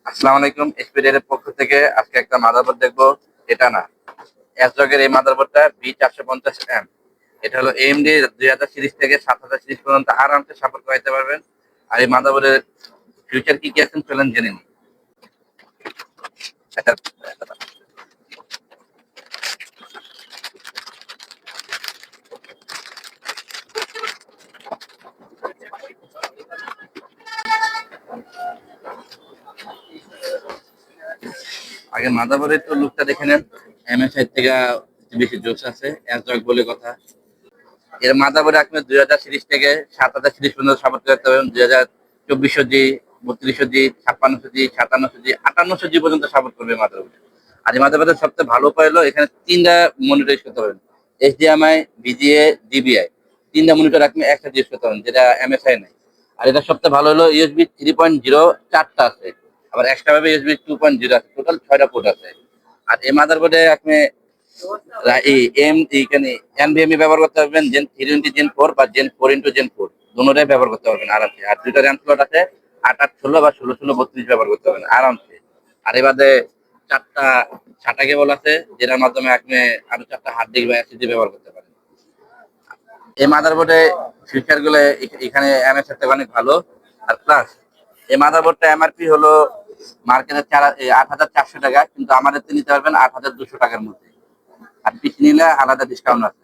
আসসালামু আলাইকুম। এসপিডি এর পক্ষ থেকে আজকে একটা মাদারবোর্ড দেখবো। এটা না, অ্যাসরগের এই মাদারবোর্ডটা B450M। এটা হলো AMD 2000 সিরিজ থেকে 7000 সিরিজ পর্যন্ত আরামসে সাপোর্ট করাইতে পারবেন। আর এই মাদারবোর্ডের ফিউচার কি কি আছেন চলেন জেনে নিই। এটা আগে মাদারবোর্ডের তো লুকটা দেখে নেন। MSI থেকে বেশি জোশ আছে, অ্যাসরগ বলে কথা। এর মাদারবোর্ডে আপনি 2000 সিরিজ থেকে 7000 সিরিজ পর্যন্ত সাপোর্ট করতে পারবেন। 2400G, 3200G, 5600G, 5700G, 5800G পর্যন্ত সাপোর্ট করবে মাদারবোর্ড। আর এই মাদারবোর্ডের সবচেয়ে ভালো হলো এখানে তিনটা মনিটর ইউজ করতে পারবেন। HDMI, VGA, DVI, তিনটা মনিটর আপনি একসাথে ইউজ করতে পারবেন, যেটা MSI নাই। আর এটা সবচেয়ে ভালো হলো USB 3.0 চারটা আছে, আবার এক্সট্রা ভাবে USB 2.0 আছে, টোটাল 6টা পোর্ট আছে। আর এই মাদারবোর্ডে আপনি এখানে NVMe ব্যবহার করতে পারবেন, জেন 3 জেন 4 বা জেন 4 দুটোটাই ব্যবহার করতে পারবেন আরামসে। আর দুইটা র্যাম স্লট আছে, 8/8 16 বা 16/16/32 ব্যবহার করতে পারবেন আরামসে। আর এ বাদে চারটা SATA কেবল আছে, যেটার মাধ্যমে আপনি আরো চারটা হার্ড ডিস্ক বা SSD ব্যবহার করতে পারেন। এই মাদারবোর্ডে ফিচার গুলো এখানে এমএস এর থেকে অনেক ভালো। আর প্লাস এই মাদারবোর্ডটা MRP হলো মার্কেটে 8400 টাকা, কিন্তু আমাদের নিতে পারবেন 8200 টাকার মধ্যে। আর পিস নিলে আলাদা ডিসকাউন্ট আছে।